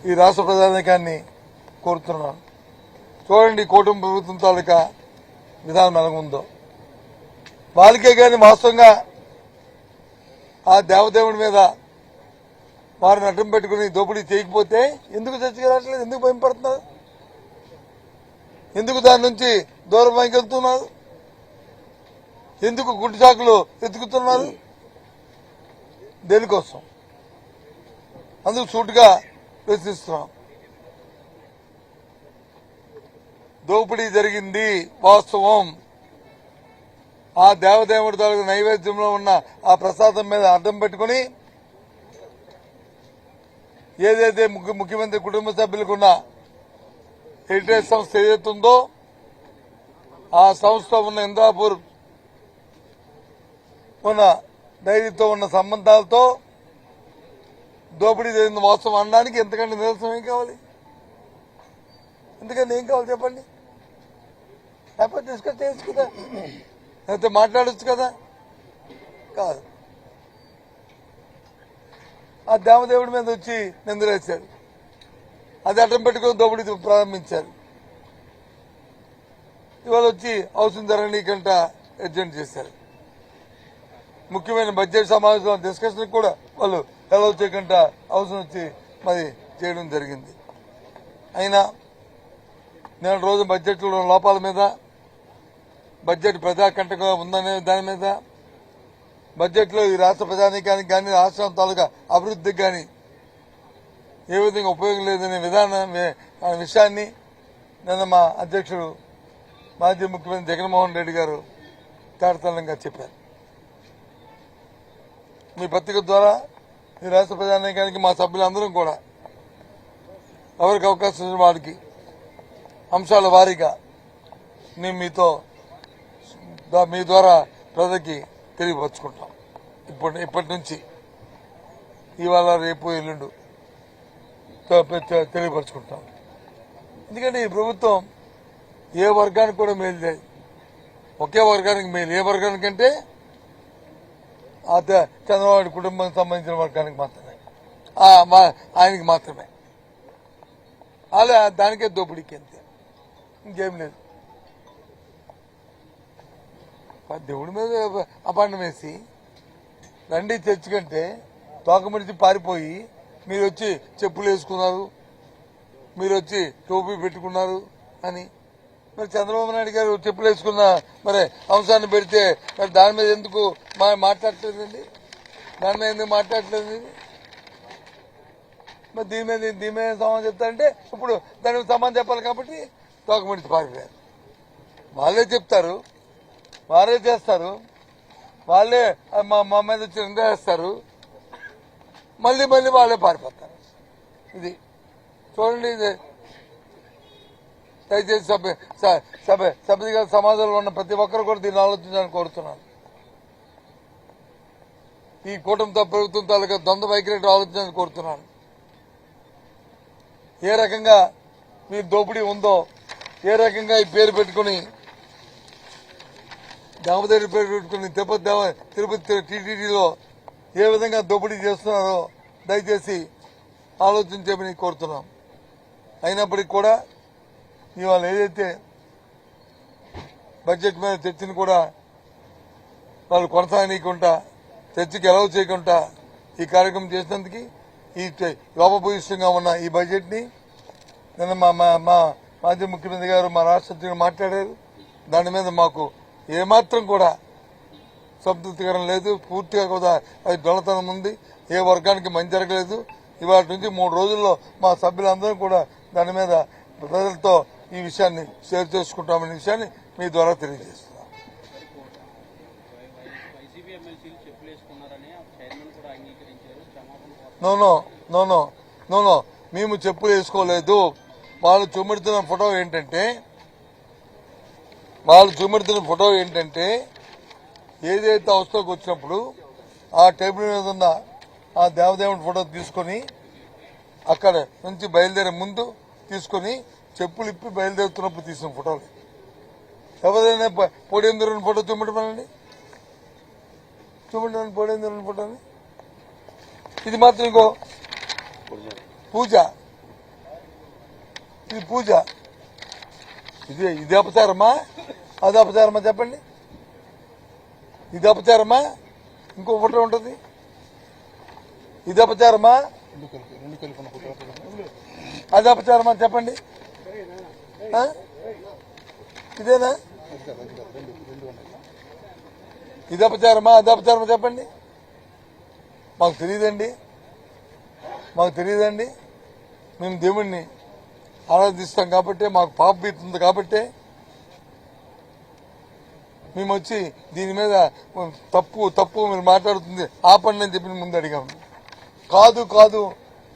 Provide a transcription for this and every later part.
ఈ రాష్ట్ర ప్రధానికాన్ని కోరుతున్నాను. చూడండి కూటమి ప్రభుత్వం తాలూకా విధానం ఎలాగుందో. వాళ్ళకే కానీ వాస్తవంగా ఆ దేవదేవుడి మీద వారిని అడ్డం పెట్టుకుని దోపిడీ చేయకపోతే ఎందుకు చర్చకి రావట్లేదు? ఎందుకు భయపడుతున్నారు? ఎందుకు దాని నుంచి దూరం వెళ్తున్నారు? ఎందుకు గుడ్డు చాకులు ఎత్తుకుతున్నారు? దేనికోసం? అందుకు సూటుగా ప్రశ్నిస్తున్నాం. దోపిడీ జరిగింది వాస్తవం. ఆ దేవదేవుడి తాలూకు నైవేద్యంలో ఉన్న ఆ ప్రసాదం మీద అడ్డం పెట్టుకుని ఏదైతే ముఖ్యమంత్రి కుటుంబ సభ్యులకున్న హెరిటేజ్ సంస్థ ఏదైతే ఉందో ఆ సంస్థ ఉన్న ఇంద్రాపూర్ ఉన్న డైరీతో ఉన్న సంబంధాలతో దోపిడీ జరిగిన వాస్తవం అనడానికి ఎంతకంటే నిదర్శనం ఏం కావాలి? ఎందుకంటే ఏం కావాలి చెప్పండి? లేకపోతే డిస్కస్ చేయొచ్చు కదా, లేకపోతే మాట్లాడచ్చు కదా. కాదు, ఆ దేవదేవుడి మీద వచ్చి నిందలేశారు. అది అడ్డం పెట్టుకుని దోపిడీ ప్రారంభించారు. ఇవాళ వచ్చి హౌసింగ్ ధరని కంట అడ్జెంట్ చేశారు. ముఖ్యమైన బడ్జెట్ సమావేశం డిస్కషన్ కూడా వాళ్ళు ఎలా చేయకుండా హౌసింగ్ వచ్చి మరి చేయడం జరిగింది. అయినా నేను రోజు బడ్జెట్లో లోపాల మీద, బడ్జెట్ ప్రజాకంటగా ఉందనే దాని మీద, బడ్జెట్లో ఈ రాష్ట్ర ప్రజానీకానికి కానీ రాష్ట్రం తాలూకా అభివృద్ధికి కానీ ఏ విధంగా ఉపయోగం లేదనే విషయాన్ని నిన్న మా అధ్యక్షుడు మాజీ ముఖ్యమంత్రి జగన్మోహన్ రెడ్డి గారు తేటతెల్లంగా చెప్పారు. మీ పత్రిక ద్వారా ఈ రాష్ట్ర ప్రజానీకానికి మా సభ్యులందరం కూడా ఎవరికి అవకాశం ఇచ్చిన వారికి అంశాల వారీగా మేము మీ ద్వారా ప్రజలకి తెలియపరుచుకుంటాం. ఇప్పటి నుంచి ఇవాళ రేపు ఎల్లుండు తెలియపరుచుకుంటాం. ఎందుకంటే ఈ ప్రభుత్వం ఏ వర్గానికి కూడా మేలు లేదు. ఒకే వర్గానికి మేలు. ఏ వర్గానికంటే చంద్రబాబు కుటుంబానికి సంబంధించిన వర్గానికి మాత్రమే, ఆయనకి మాత్రమే. అలా దానికే దోపిడీకి అంతే, ఇంకేం లేదు. దేవుడి మీద అపాండం వేసి రండి చర్చి కంటే తోకముడిచి పారిపోయి మీరు వచ్చి చెప్పులు వేసుకున్నారు, మీరు వచ్చి టోపీ పెట్టుకున్నారు అని మరి చంద్రబాబు నాయుడు గారు చెప్పులు వేసుకున్న మరి అంశాన్ని పెడితే మరి దాని మీద ఎందుకు మాట్లాడలేదండి? దాని మీద ఎందుకు మాట్లాడలేదు? మరి దీని మీద సమాధానం చెప్తారంటే ఇప్పుడు దానికి సమాధానం చెప్పాలి కాబట్టి తోకముడిచి పారిపోయారు. వాళ్ళే చెప్తారు, వారే చేస్తారు, వాళ్ళే మా మీద వచ్చి నిందేస్తారు, మళ్ళీ వాళ్ళే పారిపోతారు. ఇది చూడండి. ఇది దయచేసి సభ్యుగా సమాజంలో ఉన్న ప్రతి ఒక్కరు కూడా దీన్ని ఆలోచించాలని కోరుతున్నాను. ఈ కూటమితో ప్రభుత్వం తాలూకా ద్వంద్వ వైఖరి ఆలోచించాలని కోరుతున్నాను. ఏ రకంగా మీ దోపిడీ ఉందో, ఏ రకంగా ఈ పేరు పెట్టుకుని దేవదేవుడి పేరు పెట్టుకుని తిరుపతి టీటీడీలో ఏ విధంగా దోపిడీ చేస్తున్నారో దయచేసి ఆలోచించమని కోరుతున్నాం. అయినప్పటికీ కూడా ఇవాళ ఏదైతే బడ్జెట్ మీద చర్చను కూడా వాళ్ళు కొనసాగనీయకుండా, చర్చకి అలౌ చేయకుండా ఈ కార్యక్రమం చేసినందుకు ఈ లోపభూయిష్టంగా ఉన్న ఈ బడ్జెట్ ని నిన్న మా మాజీ ముఖ్యమంత్రి గారు మా రాష్ట్ర అధ్యక్షుడు మాట్లాడారు. దాని మీద మాకు ఏమాత్రం కూడా సంతృప్తికరం లేదు. పూర్తిగా కూడా అది దొంగతనం ఉంది. ఏ వర్గానికి మంచి జరగలేదు. ఇవాళ నుంచి 3 రోజుల్లో మా సభ్యులందరూ కూడా దాని మీద ప్రజలతో ఈ విషయాన్ని షేర్ చేసుకుంటామనే విషయాన్ని మీ ద్వారా తెలియజేస్తున్నాం. నో మేము చెప్పులు వేసుకోలేదు. వాళ్ళు చూపెడుతున్న ఫోటో ఏంటంటే ఏదైతే అవసరంకి వచ్చినప్పుడు ఆ టేబుల్ మీద ఉన్న ఆ దేవదేవుడి ఫోటో తీసుకుని అక్కడ నుంచి బయలుదేరే ముందు తీసుకుని చెప్పులు ఇప్పి బయలుదేరుతున్నప్పుడు తీసిన ఫోటోలు. ఎవరైనా పోడేంద్రుని ఫోటో చూపెట్టమనండి, పోడేంద్రుని ఫోటోని. ఇది మాత్రం ఇంకో పూజ ఇది పూజ. ఇది అపచారమా అది అపచారమా చెప్పండి? ఇది అపచారమా ఇంకో ఫోటో ఉంటుంది? ఇది అపచారమా అది అపచారమా చెప్పండి? ఇదేనా? ఇది అపచారమా అది అపచారమా చెప్పండి? మాకు తెలియదండి, మాకు తెలియదండి. మేము దేవుణ్ణి ఆరాధిస్తాం కాబట్టి, మాకు పాప భీతి ఉంది కాబట్టి మేము వచ్చి దీని మీద తప్పు మీరు మాట్లాడుతుంది ఆపండి అని చెప్పి ముందు అడిగాము. కాదు కాదు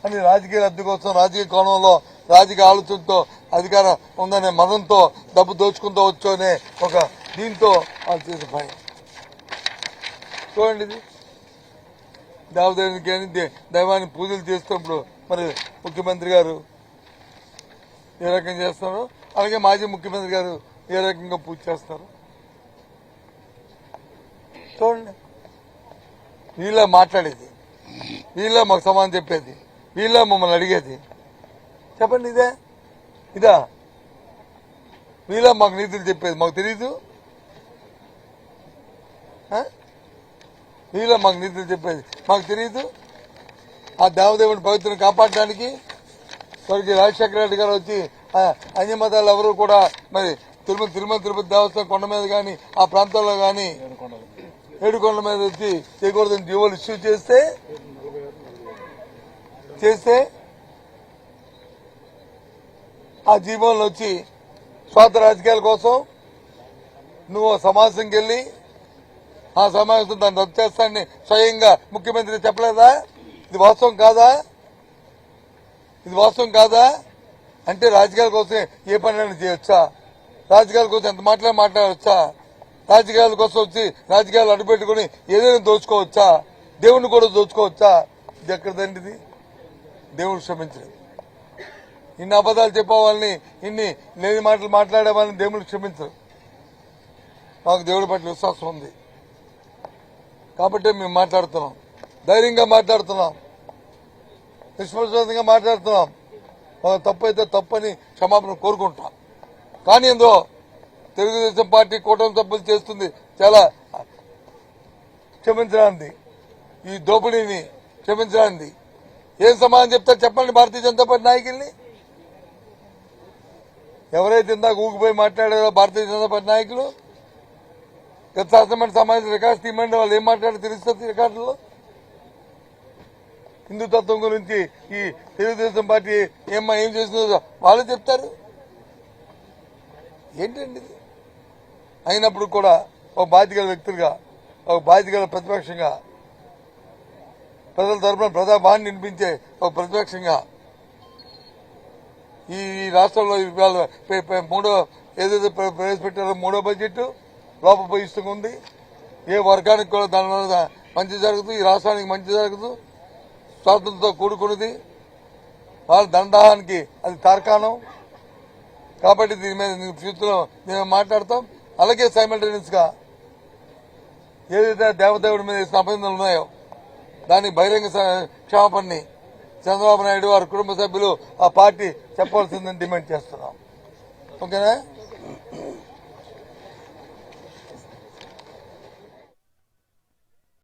అని రాజకీయ లబ్ధి కోసం, రాజకీయ కోణంలో, రాజకీయ ఆలోచనతో, అధికారం ఉందనే మదంతో, డబ్బు దోచుకుంటూ వచ్చనే ఒక దీంతో వాళ్ళు చేసే పని చూడండి. ఇది దేవదేవునికి కానీ దైవాన్ని పూజలు చేస్తున్నప్పుడు మరి ముఖ్యమంత్రి గారు ఏ రకంగా చేస్తారు, అలాగే మాజీ ముఖ్యమంత్రి గారు ఏ రకంగా పూజ చేస్తారు చూడండి. వీళ్ళ మాట్లాడేది, వీళ్ళ మాకు సమాధానం చెప్పేది, వీళ్ళ మమ్మల్ని అడిగేది చెప్పండి. ఇదా వీళ్ళ మాకు నీతులు చెప్పేది మాకు తెలీదు? వీళ్ళ మాకు నీతులు చెప్పేది మాకు తెలియదు? ఆ దేవదేవుని పవిత్రను కాపాడడానికి స్వర్గీయ రాజశేఖర రెడ్డి గారు వచ్చి అన్య మతాలు ఎవరు కూడా మరి తిరుమల తిరుపతి దేవస్థానం కొండ మీద కానీ ఆ ప్రాంతాల్లో కానీ ఏడుకొండ మీద వచ్చి చేయకూడదని జీవోలు ఇష్యూ చేస్తే ఆ జీవోలను వచ్చి స్వార్థ రాజకీయాల కోసం నువ్వు సమావేశంకి వెళ్ళి ఆ సమావేశం దాన్ని రద్దు చేస్తానని స్వయంగా ముఖ్యమంత్రి చెప్పలేదా? ఇది వాస్తవం కాదా? ఇది వాస్తవం కాదా? అంటే రాజకీయాల కోసం ఏ పని చేయొచ్చా? రాజకీయాల కోసం ఎంత మాట్లాడవచ్చా? రాజకీయాల కోసం వచ్చి రాజకీయాలు అడ్డుపెట్టుకుని ఏదైనా దోచుకోవచ్చా? దేవుణ్ణి కూడా దోచుకోవచ్చా? ఇది ఎక్కడదండి? ఇది దేవుడు క్షమించలేదు. ఇన్ని అబద్దాలు చెప్పేవాళ్ళని, ఇన్ని లేని మాటలు మాట్లాడే వాళ్ళని దేవుడు క్షమించరు. మాకు దేవుడి పట్ల విశ్వాసం ఉంది కాబట్టి మేము మాట్లాడుతున్నాం, ధైర్యంగా మాట్లాడుతున్నాం, నిష్పక్షపాతంగా మాట్లాడుతున్నాం. తప్పు అయితే తప్పని క్షమాపణ కోరుకుంటాం. కానీ ఏందో తెలుగుదేశం పార్టీ కూటమి సభ్యులు చేస్తుంది చాలా క్షమించడానికి, ఈ దోపిడీని క్షమించడానికి. ఏం సమాధానం చెప్తారు చెప్పండి భారతీయ జనతా పార్టీ నాయకుల్ని? ఎవరైతే ఇందాక ఊగిపోయి మాట్లాడారో భారతీయ జనతా పార్టీ నాయకులు గత శాసనమండలి సమావేశం రికార్డ్స్ తీయమండి, వాళ్ళు ఏం మాట్లాడారో తెలుస్తుంది రికార్డుల్లో. హిందుతత్వం గురించి ఈ తెలుగుదేశం పార్టీ ఏం చేసిందో వాళ్ళు చెప్తారు. ఏంటండి ఇది? అయినప్పుడు కూడా ఒక బాధ్యత వ్యక్తులుగా, ఒక బాధ్యత ప్రతిపక్షంగా, ప్రజల తరఫున ప్రజాభాన్ని వినిపించే ఒక ప్రతిపక్షంగా ఈ రాష్ట్రంలో ఏదైతే ప్రవేశపెట్టారో మూడో బడ్జెట్ లోపభూయిష్టంగా ఉంది. ఏ వర్గానికి కూడా దానివల్ల మంచి జరుగుతుంది, ఈ రాష్ట్రానికి మంచి జరుగుతుంది, స్వాతంత్రంతో కూడుకున్నది. వాళ్ళ దండాహానికి అది తార్కాణం. కాబట్టి దీని మీద ఫ్యూచర్లో మేము మాట్లాడతాం. అలాగే సైమల్టేనియస్ గా ఏదైతే దేవదేవుడి మీద వేసిన అభినందనలు ఉన్నాయో దానికి బహిరంగ క్షమాపణని చంద్రబాబు నాయుడు వారి కుటుంబ సభ్యులు ఆ పార్టీ చెప్పాల్సిందని డిమాండ్ చేస్తున్నాం. ఓకేనా?